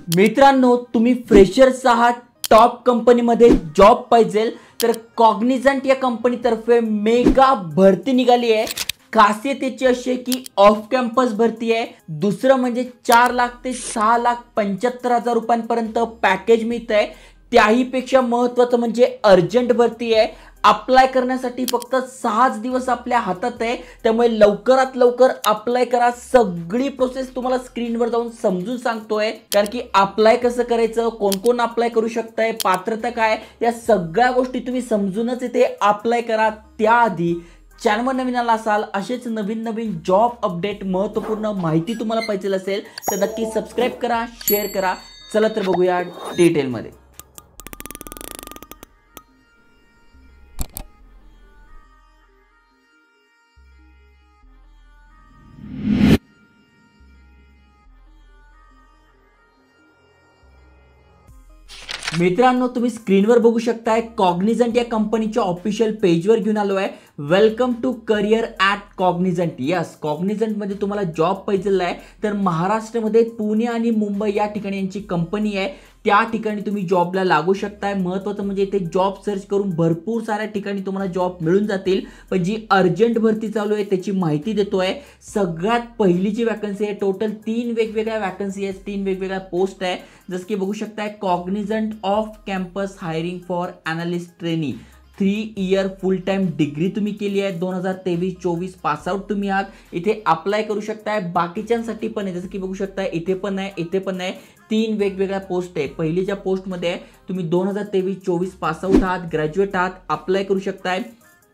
मित्रांनो, तुम्ही फ्रेशर्स आहात, टॉप कंपनीमध्ये जॉब पाहिजे तर कॉग्निझंट या कंपनीतर्फे मेगा भरती निघाली आहे। खासियत याची अशी आहे की ऑफ कॅम्पस भरती आहे। दुसरं म्हणजे 4 लाख ते 6,75,000 रुपयांपर्यंत पॅकेज मिळतंय। त्याहीपेक्षा महत्त्वाचं म्हणजे अर्जंट भरती आहे। अप्लाय करण्यासाठी फक्त 6 दिवस आपल्या हातात आहे, त्यामुळे लवकरात लवकर अप्लाय करा। सगळी प्रोसेस तुम्हाला स्क्रीनवर जाऊन समजून सांगतोय, कारण की अप्लाय कसं करायचं, कोण कोण अप्लाय करू शकताय, पात्रता काय, या सगळ्या गोष्टी तुम्ही समजूनच इथे अप्लाय करा। त्याआधी चॅनलवर नवीन आला असाल, असेच नवीन नवीन जॉब अपडेट महत्त्वपूर्ण माहिती तुम्हाला पाहिजे असेल तर नक्की सबस्क्राइब करा, शेअर करा। चला तर बघूया डिटेलमध्ये। मित्रांनो, तुम्ही स्क्रीनवर बघू शकताय कॉग्निझंट या कंपनीच्या ऑफिशियल पेजवर घेऊन आलो आहे। Welcome to career at Cognizant. यस, कॉग्निझंटमध्ये तुम्हाला जॉब पाहिजे आहे तर महाराष्ट्रामध्ये पुणे आणि मुंबई या ठिकाणी यांची कंपनी आहे। त्या ठिकाणी तुम्ही जॉबला लागू शकताय। महत्त्वाचं म्हणजे इथे जॉब सर्च करून भरपूर साऱ्या ठिकाणी तुम्हाला जॉब मिळून जातील, पण जी अर्जंट भरती चालू आहे त्याची माहिती देतोय। सगळ्यात पहिली जी वॅकन्सी आहे, टोटल 3 वेगवेगळ्या वॅकन्सी आहेत, 3 वेगवेगळ्या पोस्ट आहे। जसं की बघू शकताय, cognisant off campus hiring for analyst trainee, 3 year full time degree तुम्ही केली आहे, 2023-24 पास आउट तुम्ही आहात, इथे अप्लाय करू शकताय। बाकीच्यांसाठी पण आहे, जसं की बघू शकताय इथे पण आहे, इथे पण आहे। 3 वेगवेगळ्या पोस्ट आहे। पहिलीच्या पोस्टमध्ये आहे तुम्ही 2023-24 पास आउट आहात, ग्रॅज्युएट आहात, अप्लाय करू शकताय।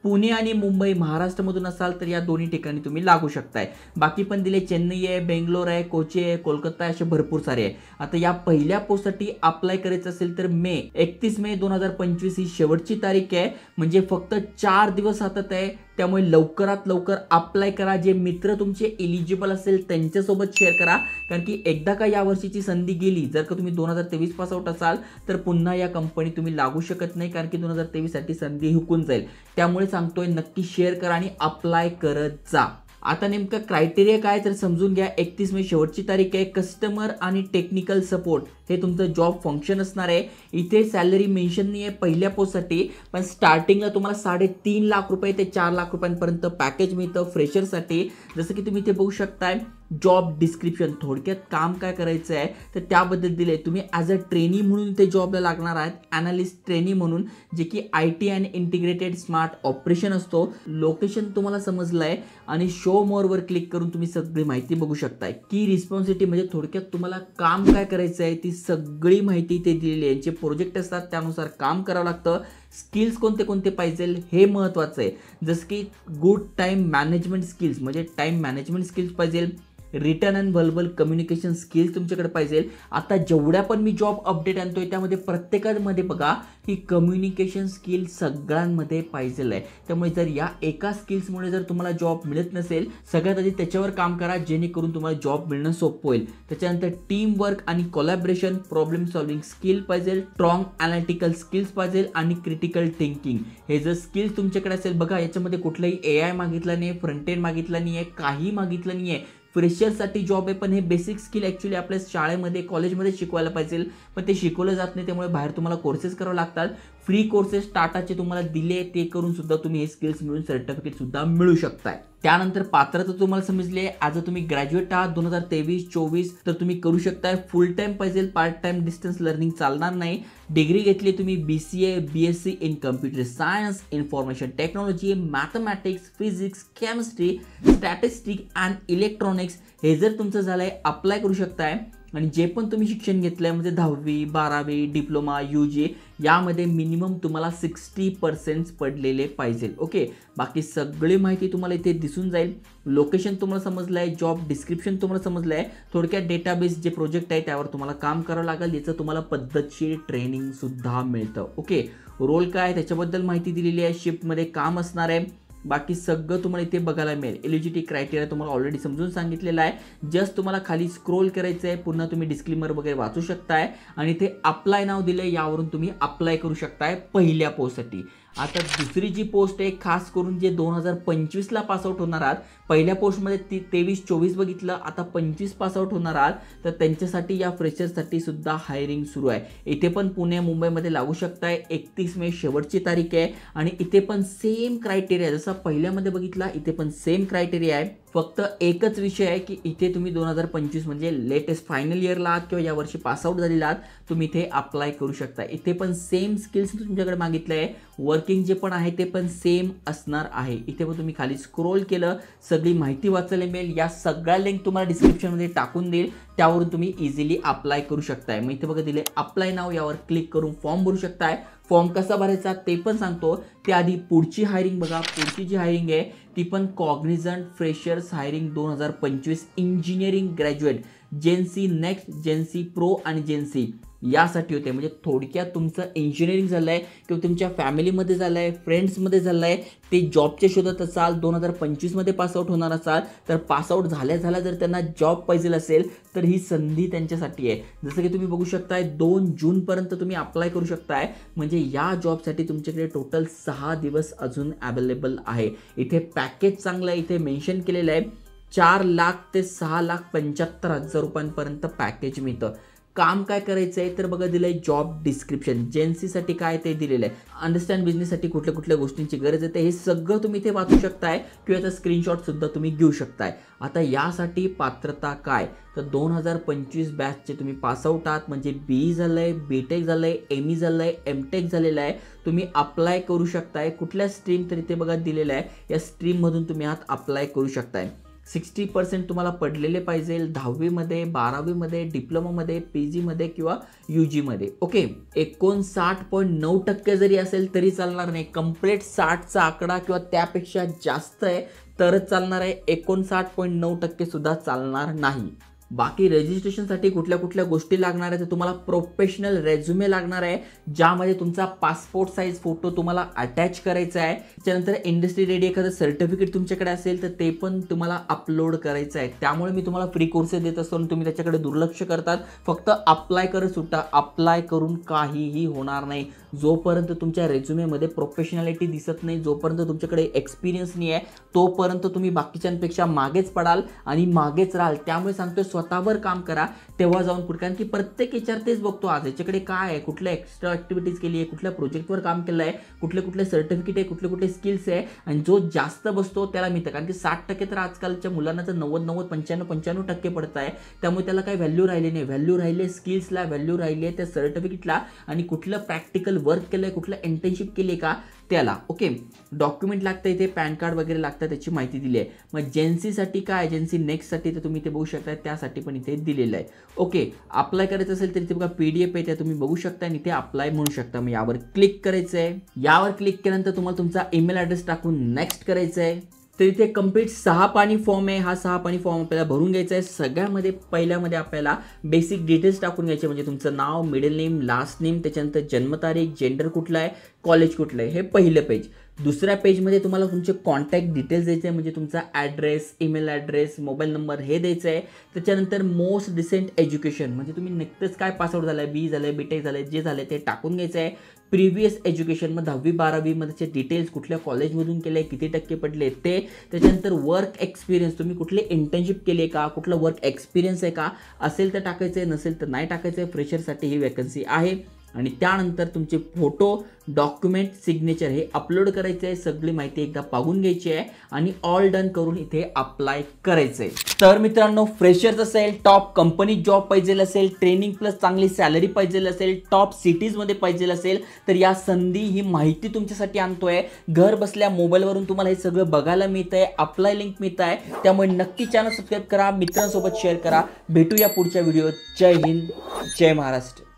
पुणे आणि मुंबई महाराष्ट्रामधून असाल तर या दोन्ही ठिकाणी तुम्ही लागू शकताय। बाकी पण दिले, चेन्नई आहे, बेंगलोर आहे, कोची आहे, कोलकाता आहे, असे भरपूर सारे आहे। आता या पहिल्या पोस्टसाठी अप्लाय करायचं असेल तर 31 मे 2025 ही शेवटची तारीख आहे, म्हणजे फक्त 4 दिवस हातात आहे। त्यामुळे लवकरात लवकर अप्लाय करा। जे मित्र तुमचे एलिजिबल असेल त्यांच्यासोबत शेअर करा, कारण की एकदा का या वर्षीची संधी गेली, जर का तुम्ही 2023 पास आउट असाल तर पुन्हा या कंपनी तुम्ही लागू शकत नाही, कारण की 2023 साठी संधी हुकून जाईल। त्यामुळे सांगतोय नक्की शेअर करा आणि अप्लाय करत जा। आता नेमका क्रायटेरिया काय तर समजून घ्या। 31 मे शेवटची तारीख आहे। कस्टमर आणि टेक्निकल सपोर्ट हे तुमचं जॉब फंक्शन असणार आहे। इथे सॅलरी मेन्शन नाही आहे पहिल्या पोस्टसाठी, पण स्टार्टिंगला तुम्हाला 3.5 लाख रुपये ते 4 लाख रुपयांपर्यंत पॅकेज मिळतं फ्रेशरसाठी। जसं की तुम्ही इथे बघू शकताय, जॉब डिस्क्रिप्शन थोडक्यात काम काय करायचं आहे तर त्याबद्दल दिले। तुम्ही ॲज अ ट्रेनी म्हणून इथे जॉबला लागणार आहात, ॲनालिस्ट ट्रेनी म्हणून, जे की IT and integrated smart operation असतो। लोकेशन तुम्हाला समजलं आहे आणि शो मोरवर क्लिक करून तुम्ही सगळी माहिती बघू शकताय। की रिस्पॉन्सिबिलिटी म्हणजे थोडक्यात तुम्हाला काम काय करायचं आहे ती सगळी माहिती इथे दिलेली आहे। यांचे प्रोजेक्ट असतात, त्यानुसार काम करावं लागतं। स्किल्स कोणते कोणते पाहिजे हे महत्त्वाचं आहे, जसं की गुड टाईम मॅनेजमेंट स्किल्स म्हणजे टाईम मॅनेजमेंट स्किल्स पाहिजे, written and verbal communication skills तुमच्याकडे पाहिजे। आता जेवढ्या पण मी जॉब अपडेट आणतोय त्यामध्ये प्रत्येकामध्ये बघा की कम्युनिकेशन स्किल सगळ्यांमध्ये पाहिजे आहे। त्यामुळे जर या एका स्किल्समुळे जर तुम्हाला जॉब मिळत नसेल, सगळ्यात आधी त्याच्यावर काम करा, जेणेकरून तुम्हाला जॉब मिळणं सोपं होईल। त्याच्यानंतर टीम वर्क आणि कोलॅबरेशन, प्रॉब्लेम सॉल्विंग स्किल पाहिजे, स्ट्रॉंग अनालिटिकल स्किल्स पाहिजे आणि क्रिटिकल थिंकिंग। हे जर स्किल्स तुमच्याकडे असेल, बघा याच्यामध्ये कुठलाही AI मागितला नाही, फ्रंट एंड मागितला नाही आहे, काही मागितलं नाही आहे। फ्रेशरसाठी जॉब आहे, पण हे बेसिक स्किल ॲक्च्युली आपल्या शाळेमध्ये कॉलेजमध्ये शिकवायला पाहिजे, पण ते शिकवलं जात नाही। त्यामुळे बाहेर तुम्हाला कोर्सेस करावे लागतात। फ्री कोर्सेस टाटाचे तुम्हाला दिले, ते करून सुद्धा तुम्ही हे स्किल्स मिळून सर्टिफिकेट सुद्धा मिळू शकताय। त्यानंतर पात्रता तुम्हाला समजली आहे। आज तुम्ही ग्रॅज्युएट आहात 2023-24 तर तुम्ही करू शकताय। फुल टाइम पाहिजे, पार्ट टाइम डिस्टन्स लर्निंग चालणार नाही। डिग्री घेतली तुम्ही BCA BSc in computer science, information technology, mathematics, physics, chemistry, statistics and electronics, हे जर तुमचं झालंय अप्लाय करू शकताय। आणि जे पण तुम्ही शिक्षण घेतलंय म्हणजे 10वी 12वी डिप्लोमा UG, यामध्ये मिनिमम तुम्हाला 60% पडलेले पाहिजे। ओके, बाकी सगळी माहिती तुम्हाला इथे दिसून जाईल। लोकेशन तुम्हाला समजलं आहे, जॉब डिस्क्रिप्शन तुम्हाला समजलं आहे, थोडक्यात डेटाबेस जे प्रोजेक्ट आहे त्यावर तुम्हाला काम करावं लागेल। याचं तुम्हाला पद्धतशीर ट्रेनिंग सुद्धा मिळतं। ओके, रोल काय त्याच्याबद्दल माहिती दिलेली आहे, शिफ्टमध्ये काम असणार आहे, बाकी सगळं तुम्हाला इथे बघायला मिळेल। एलिजिबिलिटी क्रायटेरिया तुम्हाला ऑलरेडी समजून सांगितलेला आहे। जस्ट तुम्हाला खाली स्क्रोल करायचं आहे, पुन्हा तुम्ही डिस्क्लेमर वगैरे वाचू शकताय आणि इथे अप्लाय नाव दिलंय, यावरून तुम्ही अप्लाय करू शकताय पहिल्या पोस्टसाठी। आता दुसरी जी पोस्ट आहे खास करून जे 2025ला पासआउट होणार आहात, पहिल्या पोस्टमध्ये 23-24 बघितलं, आता 25 पासआउट होणार आहात, तर त्यांच्यासाठी या फ्रेशरसाठी सुद्धा हायरिंग सुरू आहे. इथे पण पुणे मुंबईमध्ये लागू शकताय. 31 मे शेवटची तारीख आहे आणि इथे पण सेम क्रायटेरिया जसं पहिल्यामध्ये बघितला, इथे पण सेम क्रायटेरिया आहे. फक्त एकच विषय आहे की इथे तुम्ही 2025 म्हणजे लेटेस्ट फायनल इयरला आहात किंवा यावर्षी पासआउट झालेला आहात, तुम्ही इथे अप्लाय करू शकता. इथे पण सेम स्किल्स तुमच्याकडे मागितलं आहे. वर्किंग जे पण आहे ते पण सेम असणार आहे. इथे पण तुम्ही खाली स्क्रोल केलं, सगळी माहिती वाचायला मिळेल. या सगळ्या लिंक तुम्हाला डिस्क्रिप्शनमध्ये टाकून देईल, त्यावरून तुम्ही इझिली अप्लाय करू शकताय. मग इथे बघा दिले अप्लाय नाव, यावर क्लिक करून फॉर्म भरू शकताय. फॉर्म कसा भरायचा ते पण सांगतो. त्याआधी पुढची हायरिंग बघा. पुढची जी हायरिंग आहे ती पण Cognizant freshers hiring 2025 engineering graduate GenC next, GenC pro आणि जेनसी यासाठी होते. म्हणजे थोडक्यात तुमचं इंजिनिअरिंग झालं आहे किंवा तुमच्या फॅमिलीमध्ये झालं आहे, फ्रेंड्समध्ये झालं आहे, ते जॉबच्या शोधात असाल, 2025मध्ये पासआउट होणार असाल, तर पासआउट झाल्या जर त्यांना जॉब पाहिजे असेल तर ही संधी त्यांच्यासाठी आहे. जसं की तुम्ही बघू शकताय 2 जूनपर्यंत तुम्ही अप्लाय करू शकताय. म्हणजे या जॉबसाठी तुमच्याकडे टोटल 6 दिवस अजून अवेलेबल आहे. इथे पॅकेज चांगलं आहे, इथे मेन्शन केलेलं आहे 4 लाख ते 6,75,000 रुपयांपर्यंत पॅकेज मिळतं. काम काय करायचं आहे तर बघा दिलंय जॉब डिस्क्रिप्शन. जेन्सीसाठी काय ते दिलेलं आहे. अंडरस्टँड बिझनेससाठी कुठल्या कुठल्या गोष्टींची गरज आहे हे सगळं तुम्ही इथे वाचू शकताय किंवा याचा स्क्रीनशॉट सुद्धा तुम्ही घेऊ शकताय. आता यासाठी पात्रता काय तर 2025 बॅचचे तुम्ही पासआउट आहात, म्हणजे BE झालंय, BTech झालंय, ME झालंय, MTech झालेलं आहे, तुम्ही अप्लाय करू शकताय. कुठल्या स्ट्रीम तर इथे बघा दिलेलं आहे, या स्ट्रीममधून तुम्ही आहात अप्लाय करू शकताय. 60% तुम्हाला पडलेले पाहिजे 10वीमध्ये, 12वीमध्ये, डिप्लोमामध्ये, PGमध्ये किंवा UGमध्ये. ओके, 59.9% जरी असेल तरी चालणार नाही. कंप्लीट 60चा आकडा किंवा त्यापेक्षा जास्त आहे तरच चालणार आहे. 59.9% सुद्धा चालणार नाही. बाकी रजिस्ट्रेशनसाठी कुठल्या कुठल्या गोष्टी लागणार आहेत, तुम्हाला प्रोफेशनल रेझ्युमे लागणार आहे, ज्यामध्ये तुमचा पासपोर्ट साईज फोटो तुम्हाला अटॅच करायचा आहे. त्यानंतर इंडस्ट्री रेडी एखादं सर्टिफिकेट तुमच्याकडे असेल तर ते पण तुम्हाला अपलोड करायचं आहे. त्यामुळे मी तुम्हाला फ्री कोर्सेस देत असतो आणि तुम्ही त्याच्याकडे दुर्लक्ष करतात. फक्त अप्लाय करत सुद्धा अप्लाय करून काहीही होणार नाही. जोपर्यंत तुमच्या रेझ्युमेमध्ये प्रोफेशनॅलिटी दिसत नाही, जोपर्यंत तुमच्याकडे एक्सपिरियन्स नाही आहे, तोपर्यंत तुम्ही बाकीच्यांपेक्षा मागेच पडाल आणि मागेच राहाल. त्यामुळे सांगतोय स्वतःवर काम करा, तेव्हा जाऊन पुढे. कारण की प्रत्येक HR तेच बघतो आज याच्याकडे काय आहे, कुठल्या एक्स्ट्रा ॲक्टिव्हिटीज केली आहे, कुठल्या प्रोजेक्टवर काम केलं आहे, कुठले सर्टिफिकेट आहे, कुठले स्किल्स आहे, आणि जो जास्त बसतो त्याला मिळतं. कारण की 60% तर आजकालच्या मुलांना तर 90, 95% पडत आहे. त्यामुळे त्याला काही व्हॅल्यू राहिली नाही. व्हॅल्यू राहिली स्किल्सला, व्हॅल्यू राहिली आहे त्या सर्टिफिकेटला, आणि कुठलं प्रॅक्टिकल वर्क केलं आहे, कुठलं इंटर्नशिप केली आहे का त्याला. ओके, डॉक्युमेंट लागतं, इथे पॅन कार्ड वगैरे लागतं, त्याची माहिती दिली आहे. मग जेन्सीसाठी काय, जेन्सी नेक्स्टसाठी तर तुम्ही इथे बघू शकता, त्यासाठी पण इथे दिलेलं आहे. ओके, अप्लाय करायचं असेल तर इथे बघा PDF आहे, त्या तुम्ही बघू शकता आणि इथे अप्लाय म्हणू शकता. मग यावर क्लिक करायचं आहे. यावर क्लिक केल्यानंतर तुम्हाला तुमचा ईमेल ॲड्रेस टाकून नेक्स्ट करायचं आहे. तर इथे कंप्लीट 6 पानी फॉर्म आहे. हा 6 पानी फॉर्म आपल्याला भरून घ्यायचा आहे. सगळ्यामध्ये पहिल्यामध्ये आपल्याला बेसिक डिटेल्स टाकून घ्यायचे, म्हणजे तुमचं नाव, मिडल नेम, लास्ट नेम, त्याच्यानंतर जन्मतारीख, जेंडर कुठला आहे, कॉलेज कुठलं आहे, हे पहिलं पेज. दुसऱ्या पेजमध्ये तुम्हाला तुमचे कॉन्टॅक्ट डिटेल्स द्यायचे आहे, म्हणजे तुमचा address, email address, mobile number हे द्यायचं आहे. त्याच्यानंतर मोस्ट रिसेंट एज्युकेशन, म्हणजे तुम्ही नुकतंच काय पासआउट झालं आहे, BE झालं आहे, BTech झालं आहे, जे झालं ते टाकून घ्यायचं आहे. प्रिव्हियस एज्युकेशन, मग 10वी 12वीमध्येचे डिटेल्स, कुठल्या कॉलेजमधून केले, किती टक्के पडले ते. त्याच्यानंतर वर्क एक्सपिरियन्स, तुम्ही कुठले इंटर्नशिप केली आहे का, कुठलं वर्क एक्सपिरियन्स आहे का, असेल तर टाकायचं आहे, नसेल तर नाही टाकायचं आहे. फ्रेशरसाठी ही वॅकन्सी आहे. आणि त्यानंतर तुमचे फोटो, डॉक्युमेंट, सिग्नेचर हे अपलोड करायचे आहे. सगळी माहिती एकदा पाहून घ्यायची आहे आणि ऑल डन करून इथे अप्लाय करायचं आहे. तर मित्रांनो, फ्रेशर्स असेल, टॉप कंपनी जॉब पाहिजे असेल, ट्रेनिंग प्लस चांगली सॅलरी पाहिजे असेल, टॉप सिटीजमध्ये पाहिजे असेल, तर या संधी ही माहिती तुमच्यासाठी आणतोय. घर बसल्या मोबाईलवरून तुम्हाला हे सगळं बघायला मिळतं आहे. अप्लाय लिंक मिळत आहे. त्यामुळे नक्की चॅनल सबस्क्राईब करा, मित्रांसोबत शेअर करा. भेटूया पुढच्या व्हिडिओत. जय हिंद, जय महाराष्ट्र.